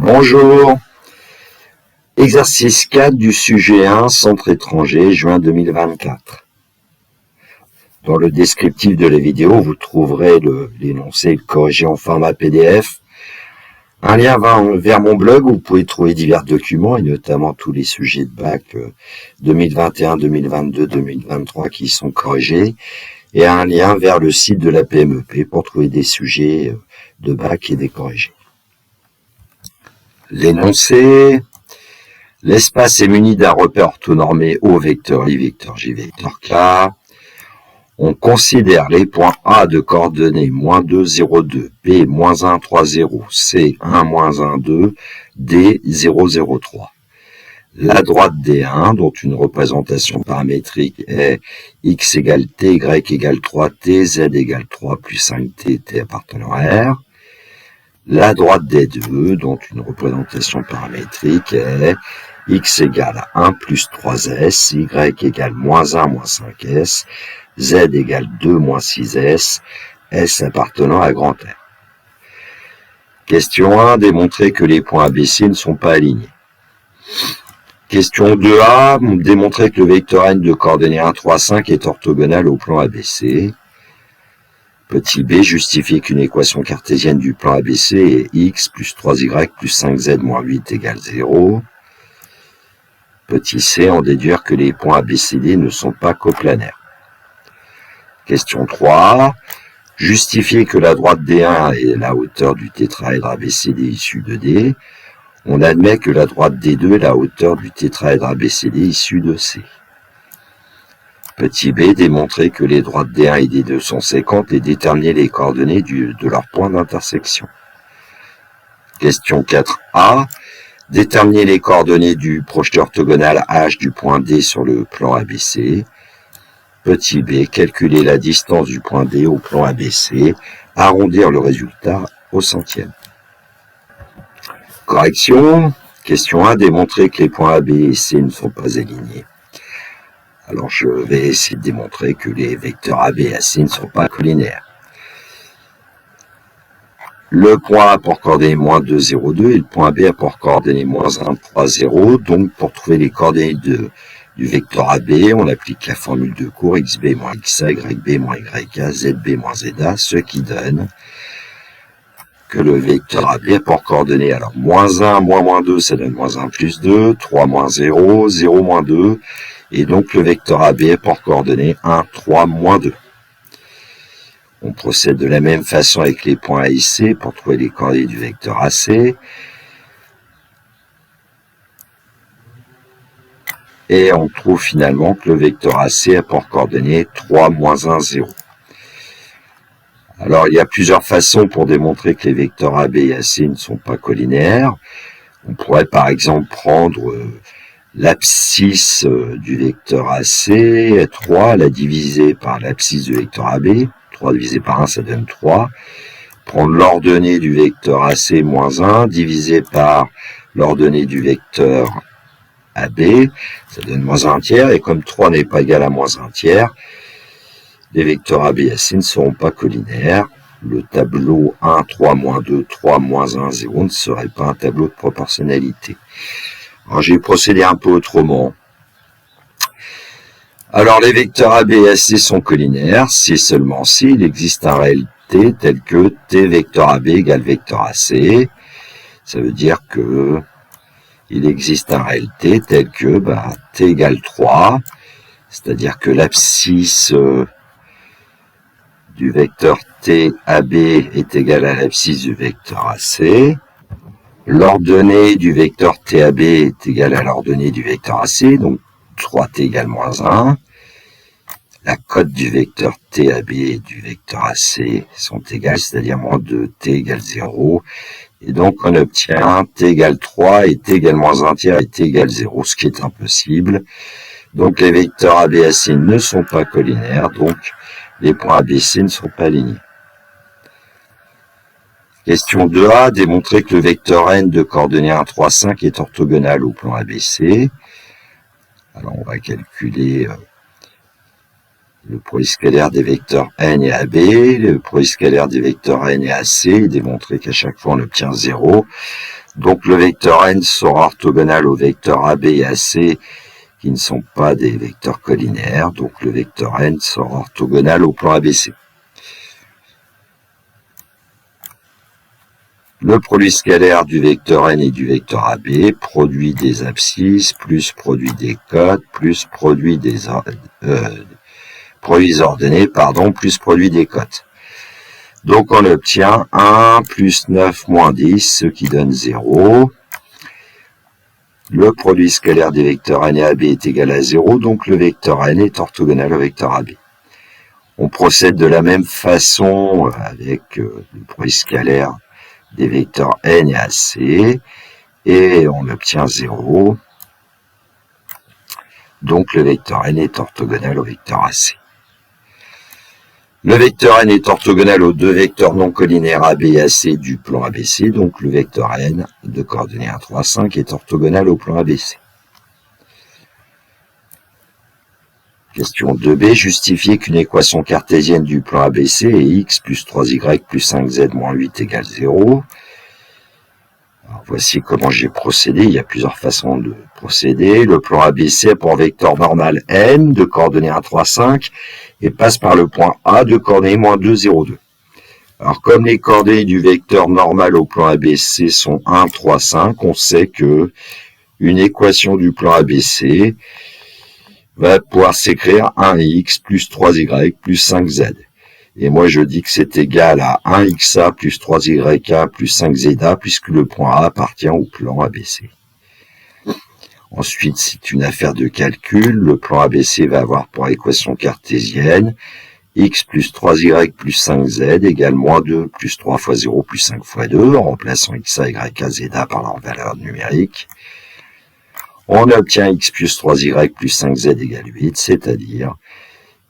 Bonjour. Exercice 4 du sujet 1, Centre étranger, juin 2024. Dans le descriptif de la vidéo, vous trouverez l'énoncé corrigé en format PDF. Un lien vers mon blog où vous pouvez trouver divers documents et notamment tous les sujets de bac 2021, 2022, 2023 qui sont corrigés. Et un lien vers le site de la PMEP pour trouver des sujets de bac et des corrigés. L'énoncé: l'espace est muni d'un repère orthonormé O vecteur I vecteur J vecteur K. On considère les points A de coordonnées -2, 0, 2, B, -1, 3, 0, C, 1, -1, 2, D, 0, 0, 3. La droite D1, dont une représentation paramétrique est x égale t, y égale 3t, z égale 3 plus 5t, t appartenant à R. La droite D2, dont une représentation paramétrique est x égale 1 plus 3s, y égale -1 moins 5s, z égale 2 moins 6s, s appartenant à grand R. Question 1, démontrer que les points ABC ne sont pas alignés. Question 2a, démontrer que le vecteur n de coordonnées 1, 3, 5 est orthogonal au plan ABC. Petit b, justifier qu'une équation cartésienne du plan ABC est x plus 3y plus 5z moins 8 égale 0. Petit c, en déduire que les points ABCD ne sont pas coplanaires. Question 3, justifier que la droite D1 est la hauteur du tétraèdre ABCD issu de D. On admet que la droite D2 est la hauteur du tétraèdre ABCD issu de C. Petit b, démontrer que les droites D1 et D2 sont séquentes et déterminer les coordonnées de leur point d'intersection. Question 4a, déterminer les coordonnées du projeté orthogonal H du point D sur le plan ABC. Petit b, calculer la distance du point D au plan ABC, arrondir le résultat au centième. Correction. Question 1, démontrer que les points AB et C ne sont pas alignés. Alors je vais essayer de démontrer que les vecteurs AB et AC ne sont pas collinaires. Le point A a pour coordonnées -2, 0, 2 et le point B a pour coordonnées -1, 3, 0. Donc pour trouver les coordonnées du vecteur AB, on applique la formule de cours xb moins xa, yb moins yk, zb moins za, ce qui donne que le vecteur AB a pour coordonnées, alors -1, -2, ça donne -1 plus 2, 3 moins 0, 0 moins 2, et donc le vecteur AB a pour coordonnées 1, 3, moins 2. On procède de la même façon avec les points A et C pour trouver les coordonnées du vecteur AC. Et on trouve finalement que le vecteur AC a pour coordonnées 3, -1, 0. Alors, il y a plusieurs façons pour démontrer que les vecteurs AB et AC ne sont pas collinaires. On pourrait par exemple prendre l'abscisse du vecteur AC, 3, la diviser par l'abscisse du vecteur AB. 3 divisé par 1, ça donne 3. Prendre l'ordonnée du vecteur AC moins 1, divisé par l'ordonnée du vecteur AB, ça donne -1 tiers. Et comme 3 n'est pas égal à -1 tiers, les vecteurs AB et AC ne seront pas collinaires. Le tableau 1, 3, -2, 3, -1, 0 ne serait pas un tableau de proportionnalité. Alors, j'ai procédé un peu autrement. Alors, les vecteurs AB et AC sont collinaires si seulement si il existe un réel T tel que T vecteur AB égale vecteur AC. Ça veut dire que il existe un réel T tel que T égale 3, c'est-à-dire que l'abscisse du vecteur TAB est égal à l'abscisse du vecteur AC. L'ordonnée du vecteur TAB est égale à l'ordonnée du vecteur AC, donc 3t égale -1. La cote du vecteur TAB et du vecteur AC sont égales, c'est-à-dire -2t égale 0. Et donc on obtient t égale 3 et t égale -1 tiers et t égale 0, ce qui est impossible. Donc les vecteurs AB et AC ne sont pas collinaires, donc les points ABC ne sont pas alignés. Question 2a, démontrer que le vecteur n de coordonnées 1, 3, 5 est orthogonal au plan ABC. Alors on va calculer le produit scalaire des vecteurs n et AB, le produit scalaire des vecteurs n et AC, et démontrer qu'à chaque fois on obtient 0. Donc le vecteur n sera orthogonal au vecteur AB et AC qui ne sont pas des vecteurs collinaires. Donc le vecteur n sera orthogonal au plan ABC. Le produit scalaire du vecteur n et du vecteur AB, produit des abscisses, plus produit des cotes, plus produit des produits ordonnés, plus produit des cotes. Donc on obtient 1 plus 9 moins 10, ce qui donne 0. Le produit scalaire des vecteurs n et AB est égal à 0, donc le vecteur n est orthogonal au vecteur AB. On procède de la même façon avec le produit scalaire des vecteurs n et AC, et on obtient 0. Donc le vecteur n est orthogonal au vecteur AC. Le vecteur n est orthogonal aux deux vecteurs non collinaires AB et AC du plan ABC, donc le vecteur n de coordonnées 1, 3, 5 est orthogonal au plan ABC. Question 2b, justifier qu'une équation cartésienne du plan ABC est x plus 3y plus 5z moins 8 égale 0. Alors, voici comment j'ai procédé. Il y a plusieurs façons de procéder. Le plan ABC a pour vecteur normal n de coordonnées 1, 3, 5 et passe par le point A de coordonnées moins 2, 0, 2. Alors comme les coordonnées du vecteur normal au plan ABC sont 1, 3, 5, on sait que une équation du plan ABC va pouvoir s'écrire 1x plus 3y plus 5z. Et moi, je dis que c'est égal à 1xa plus 3ya plus 5za, puisque le point A appartient au plan ABC. Ensuite, c'est une affaire de calcul. Le plan ABC va avoir pour équation cartésienne x plus 3y plus 5z égale moins 2 plus 3 fois 0 plus 5 fois 2, en remplaçant xa, yk, zeta par leur valeur numérique. On obtient x plus 3y plus 5z égale 8, c'est-à-dire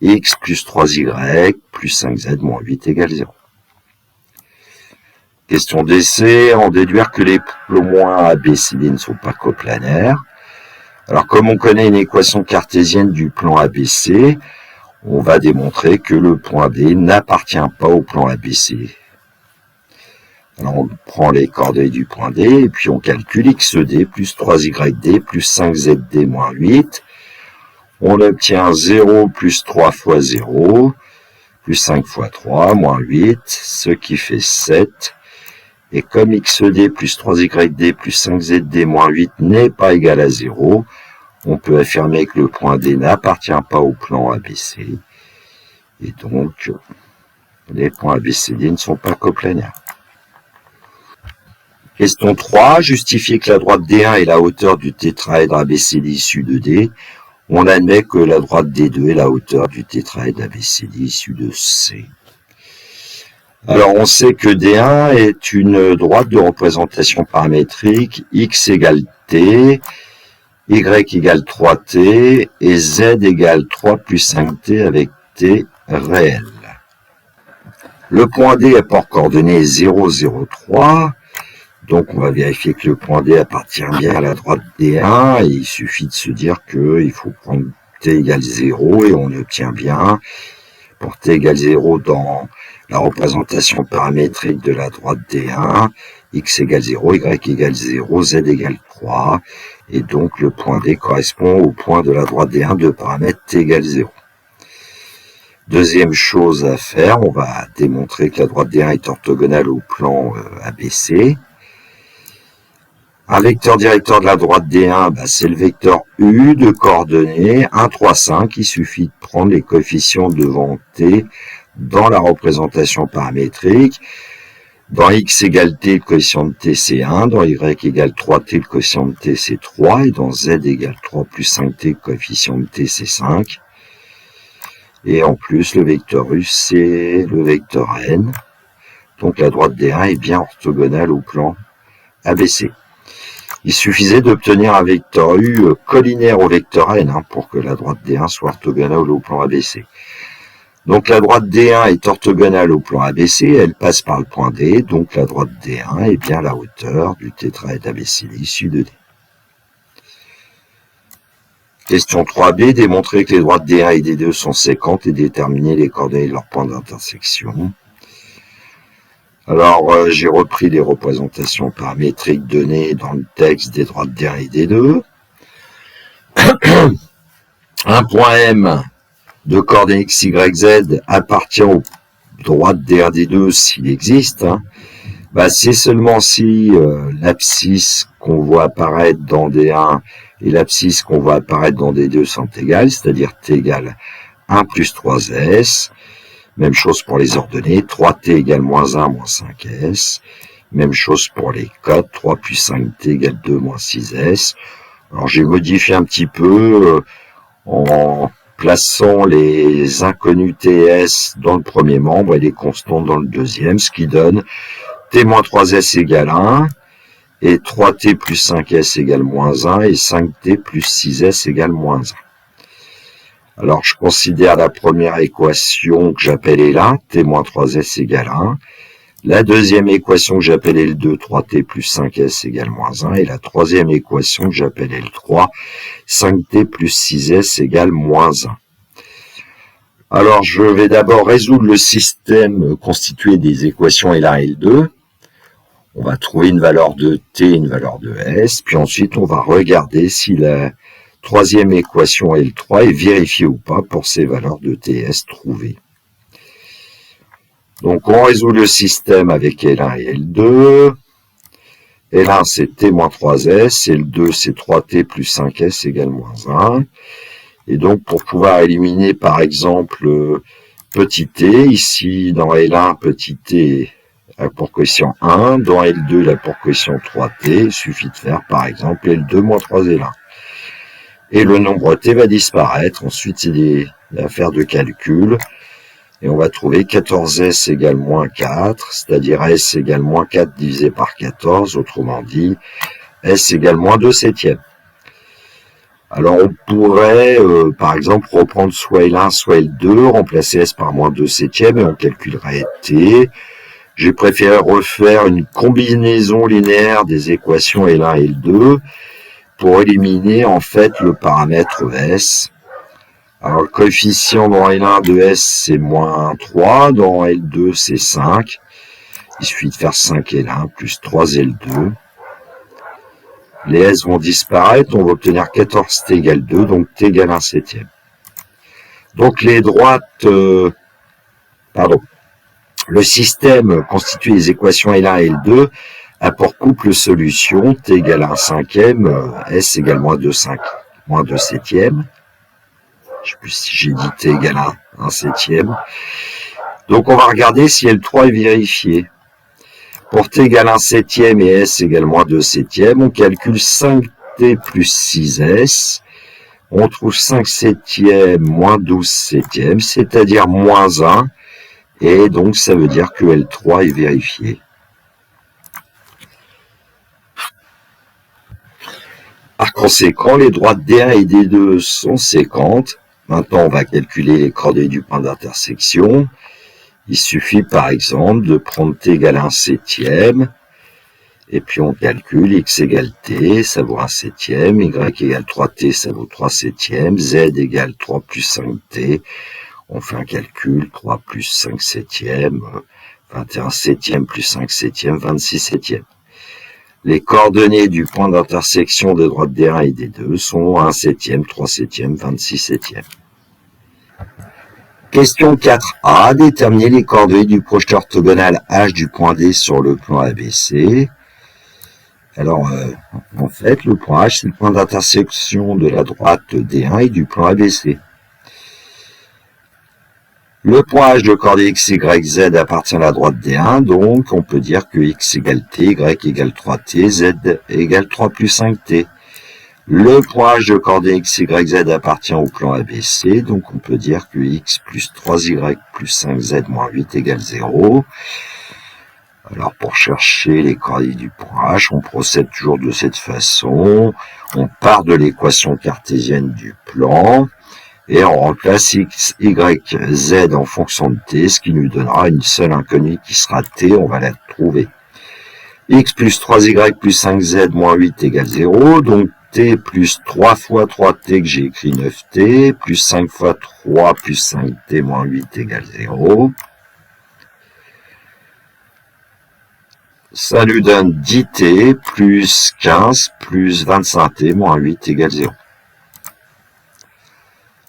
x plus 3y plus 5z moins 8 égale 0. Question d'essai, en déduire que les points ABCD ne sont pas coplanaires. Alors comme on connaît une équation cartésienne du plan ABC, on va démontrer que le point D n'appartient pas au plan ABC. Alors on prend les coordonnées du point D et puis on calcule xd plus 3yd plus 5zd moins 8. On obtient 0 plus 3 fois 0, plus 5 fois 3, moins 8, ce qui fait 7. Et comme xd plus 3yd plus 5zd moins 8 n'est pas égal à 0, on peut affirmer que le point D n'appartient pas au plan ABC. Et donc, les points ABCD ne sont pas coplanaires. Question 3. Justifier que la droite D1 est la hauteur du tétraèdre ABCD issu de D. On admet que la droite D2 est la hauteur du tétraèdre ABCD issu de C. Alors, on sait que D1 est une droite de représentation paramétrique x égale t, y égale 3t et z égale 3 plus 5t avec t réel. Le point D a pour coordonnées 0, 0, 3. Donc on va vérifier que le point D appartient bien à la droite D1 et il suffit de se dire qu'il faut prendre t égale 0 et on obtient bien pour t égale 0 dans la représentation paramétrique de la droite D1, x égale 0, y égale 0, z égale 3 et donc le point D correspond au point de la droite D1 de paramètre t égale 0. Deuxième chose à faire, on va démontrer que la droite D1 est orthogonale au plan ABC. Un vecteur directeur de la droite D1, c'est le vecteur U de coordonnées 1, 3, 5. Il suffit de prendre les coefficients devant T dans la représentation paramétrique. Dans x égale t, le coefficient de t c'est 1. Dans y égale 3t, le coefficient de t c'est 3. Et dans z égale 3 plus 5t, le coefficient de t c'est 5. Et en plus, le vecteur U, c'est le vecteur n. Donc la droite D1 est bien orthogonale au plan ABC. Il suffisait d'obtenir un vecteur U collinaire au vecteur n pour que la droite D1 soit orthogonale au plan ABC. Donc la droite D1 est orthogonale au plan ABC, elle passe par le point D, donc la droite D1 est bien la hauteur du tétraèdre ABCD issu de D. Question 3b, démontrer que les droites D1 et D2 sont séquentes et déterminer les coordonnées de leurs points d'intersection. Alors, j'ai repris les représentations paramétriques données dans le texte des droites D1 et D2. Un point M de coordonnées x, y, z appartient aux droites D1, D2 s'il existe. C'est seulement si l'abscisse qu'on voit apparaître dans D1 et l'abscisse qu'on voit apparaître dans D2 sont égales, c'est-à-dire t égale 1 plus 3s. Même chose pour les ordonnées, 3t égale moins 1 moins 5s. Même chose pour les codes, 3 plus 5t égale 2 moins 6s. Alors j'ai modifié un petit peu en plaçant les inconnus ts dans le premier membre et les constantes dans le deuxième, ce qui donne t moins 3s égale 1, et 3t plus 5s égale moins 1, et 5t plus 6s égale moins 1. Alors, je considère la première équation que j'appelle L1, t moins 3s égale 1. La deuxième équation que j'appelle L2, 3t plus 5s égale moins 1. Et la troisième équation que j'appelle L3, 5t plus 6s égale moins 1. Alors, je vais d'abord résoudre le système constitué des équations L1 et L2. On va trouver une valeur de t et une valeur de s. Puis ensuite, on va regarder si la troisième équation L3 est vérifiée ou pas pour ces valeurs de t et s trouvées. Donc, on résout le système avec L1 et L2. L1, c'est t moins 3s. L2, c'est 3t plus 5s égale moins 1. Et donc, pour pouvoir éliminer, par exemple, petit t, ici, dans L1, petit t a pour coefficient 1. Dans L2, la pour coefficient 3t. Il suffit de faire, par exemple, L2 moins 3L1. Et le nombre t va disparaître. Ensuite, c'est des affaires de calcul. Et on va trouver 14s égale moins 4, c'est-à-dire s égale moins 4 divisé par 14. Autrement dit, s égale moins 2 septièmes. Alors, on pourrait, par exemple, reprendre soit L1, soit L2, remplacer s par moins 2 septièmes, et on calculerait t. J'ai préféré refaire une combinaison linéaire des équations L1 et L2 pour éliminer, en fait, le paramètre s. Alors, le coefficient dans L1 de s, c'est moins 3. Dans L2, c'est 5. Il suffit de faire 5L1 plus 3L2. Les s vont disparaître. On va obtenir 14t égale 2, donc t égale 1 septième. Donc, les droites... Le système constitué des équations L1 et L2 a pour couple solution t égale 1 cinquième, s égale moins 2 septième. Je ne sais plus si j'ai dit t égale 1 septième. Donc, on va regarder si L3 est vérifié. Pour t égale 1 septième et s égale moins 2 septième, on calcule 5t plus 6s. On trouve 5 septièmes moins 12 septièmes, c'est-à-dire moins 1. Et donc, ça veut dire que L3 est vérifié. Par conséquent, les droites D1 et D2 sont séquentes. Maintenant, on va calculer les coordonnées du point d'intersection. Il suffit, par exemple, de prendre t égale 1 septième. Et puis, on calcule x égale t, ça vaut 1 septième. Y égale 3t, ça vaut 3 septièmes. Z égale 3 plus 5t. On fait un calcul, 3 plus 5 septièmes, 21 septièmes plus 5 septièmes, 26 septièmes. Les coordonnées du point d'intersection des droites D1 et D2 sont 1 septième, 3 septièmes, 26 septièmes. Question 4a, déterminer les coordonnées du projeté orthogonal H du point D sur le plan ABC. Alors, en fait, le point H, c'est le point d'intersection de la droite D1 et du plan ABC. Le point H de coordonnées x, y, z appartient à la droite D1, donc on peut dire que x égale t, y égale 3t, z égale 3 plus 5t. Le point H de coordonnées x, y, z appartient au plan ABC, donc on peut dire que x plus 3y plus 5z moins 8 égale 0. Alors pour chercher les coordonnées du point H, on procède toujours de cette façon. On part de l'équation cartésienne du plan. Et on remplace x, y, z en fonction de t, ce qui nous donnera une seule inconnue qui sera t, on va la trouver. X plus 3y plus 5z moins 8 égale 0, donc t plus 3 fois 3t que j'ai écrit 9t, plus 5 fois 3 plus 5t moins 8 égale 0. Ça lui donne 10t plus 15 plus 25t moins 8 égale 0.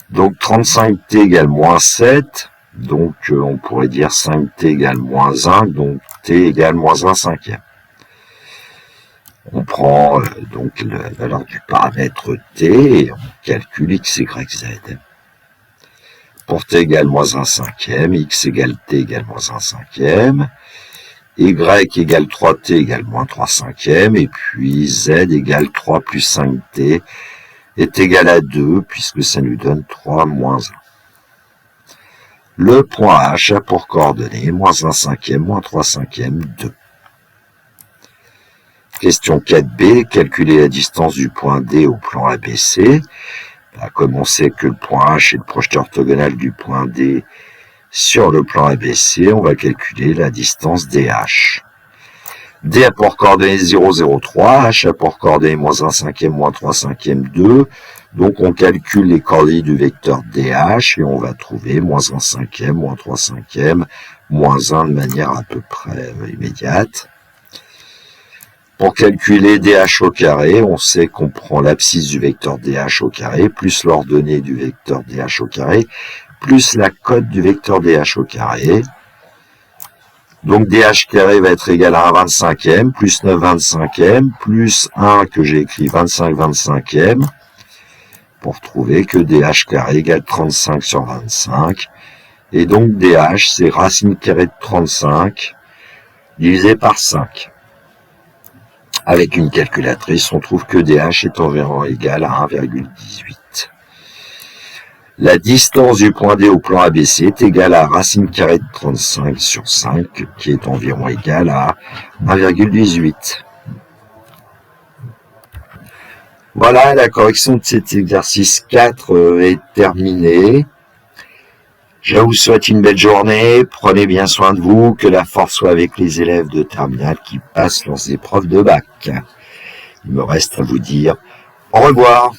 Donc 35t égale moins 7. Donc on pourrait dire 5t égale moins 1. Donc t égale moins 1 cinquième. On prend donc la valeur du paramètre t et on calcule x, y, z. Pour t égale moins 1 cinquième, x égale t égale moins 1 cinquième, y égale 3t égale moins 3 cinquièmes, et puis z égale 3 plus 5t est égal à 2, puisque ça nous donne 3 moins 1. Le point H a pour coordonnées moins 1 cinquième, moins 3 cinquièmes, 2. Question 4b, calculer la distance du point D au plan ABC. Comme on sait que le point H est le projeté orthogonal du point D sur le plan ABC, on va calculer la distance DH. D a pour coordonnées 0, 0, 3, H a pour coordonnées moins 1 cinquième, moins 3 cinquièmes, 2. Donc on calcule les coordonnées du vecteur DH et on va trouver moins 1 cinquième, moins 3 cinquièmes, moins 1 de manière à peu près immédiate. Pour calculer DH au carré, on sait qu'on prend l'abscisse du vecteur DH au carré, plus l'ordonnée du vecteur DH au carré, plus la cote du vecteur DH au carré. Donc DH carré va être égal à 1 25e, plus 9 25e, plus 1 que j'ai écrit 25 25e, pour trouver que DH carré égale 35 sur 25. Et donc DH, c'est racine carrée de 35 divisé par 5. Avec une calculatrice, on trouve que DH est environ égal à 1,18. La distance du point D au plan ABC est égale à racine carrée de 35 sur 5, qui est environ égal à 1,18. Voilà, la correction de cet exercice 4 est terminée. Je vous souhaite une belle journée, prenez bien soin de vous, que la force soit avec les élèves de terminale qui passent leurs épreuves de bac. Il me reste à vous dire au revoir.